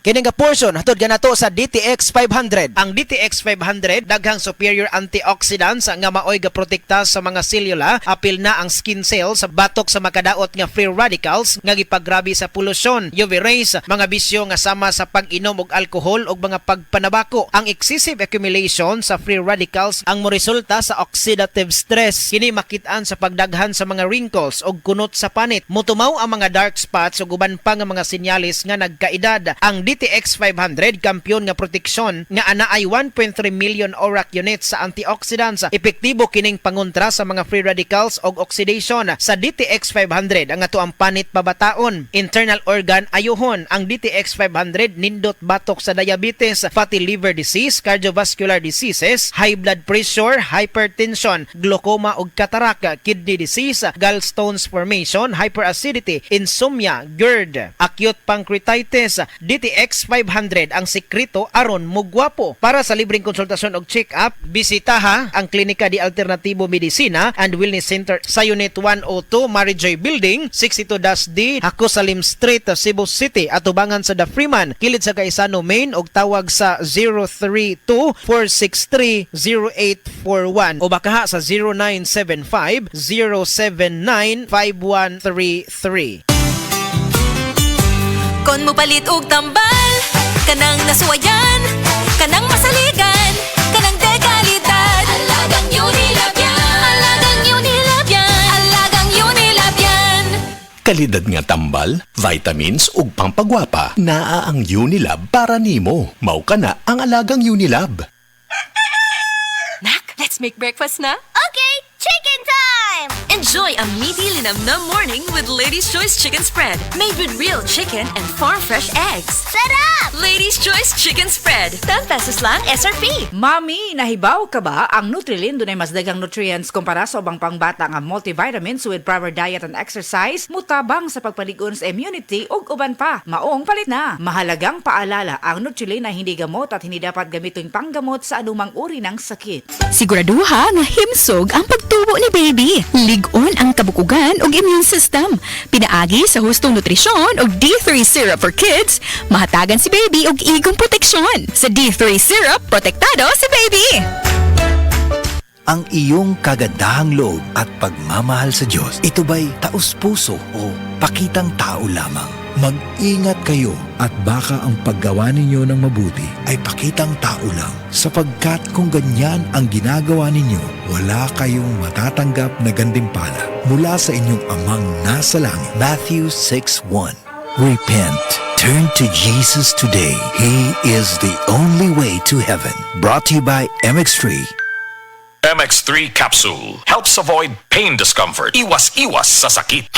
Kini nga portion hatod ganato sa DTX 500. Ang DTX 500 daghang superior antioxidants nga maoy gaprotekta sa mga selula, apil na ang skin cells sa batok sa makadaot nga free radicals nga gipagrabi sa polusyon, UV rays, mga bisyo nga sama sa pag-inom og alcohol ug mga pagpanabako. Ang excessive accumulation sa free radicals ang moresulta sa oxidative stress. Kini makit-an sa pagdaghan sa mga wrinkles og kunot sa panit. Mutumaw ang mga dark spots ug uban pa nga mga sinyalis nga nagkaedad. Ang DTX 500 kampiyon nga proteksyon nga anaay 1.3 million ORAC units sa antioxidants. Epektibo kining pangontra sa mga free radicals og oxidation. Sa DTX 500 ang ato ang panit pabataon. Internal organ ayuhon. Ang DTX 500 nindot batok sa diabetes, fatty liver disease, cardiovascular diseases, high blood pressure, hypertension, glaucoma ug cataract, kidney disease, gallstones formation, hyperacidity, insomnia, GERD, acute pancreatitis. DTX 500 ang sekreto aron mugwapo. Para sa libreng konsultasyon og check-up, bisitaha ang Klinika di Alternatibo Medicina and Wellness Center sa Unit 102 Marijoy Building, 62-D, Hakosalim Street, Cebu City, atubangan sa The Freeman, kilid sa Kaisano Main og tawag sa 032-463-0841 o bakaha sa 0975-079-5133. Kon mo palit og tambal, kanang nasuwayan, kanang masaligan, kanang dekalidad. Alagang Unilab yan, alagang Unilab yan, alagang Unilab yan. Kalidad nga tambal, vitamins ug pampagwapa, naa ang Unilab para nimo. Mao kana ang alagang Unilab. Nak, let's make breakfast na. Okay, chicken time! Enjoy a meaty linamnam morning with Lady's Choice Chicken Spread, made with real chicken and farm-fresh eggs. Sarap! Lady's Choice Chicken Spread, 10 pesos lang SRP. Mami, nahibaw ka ba? Ang Nutrilin dunay mas daghang nutrients kumpara sa ubang pangbata nga multivitamins with proper diet and exercise, mutabang sa pagpalig-on sa immunity ug uban pa. Maong palit na. Mahalagang paalala, ang Nutrilin ay hindi gamot at hindi dapat gamitin panggamot sa anumang uri ng sakit. Siguraduha nga himsog ang pagtubo ni baby. Lig-on ang kabukugan ug immune system. Pinaagi sa hustong nutrisyon ug D3 syrup for kids, mahatagan si baby og igong proteksyon. Sa D3 syrup, protektado si baby. Ang iyong kagandahang loob at pagmamahal sa Diyos, ito ba'y taos-puso o pakitang tao lamang? Mag-ingat kayo at baka ang paggawa ninyo ng mabuti ay pakitang tao lang. Sapagkat kung ganyan ang ginagawa ninyo, wala kayong matatanggap na gantimpala mula sa inyong amang nasa langit. Matthew 6:1. Repent. Turn to Jesus today. He is the only way to heaven. Brought to you by MX3. MX3 capsule helps avoid pain discomfort. Iwas-iwas sa sakit.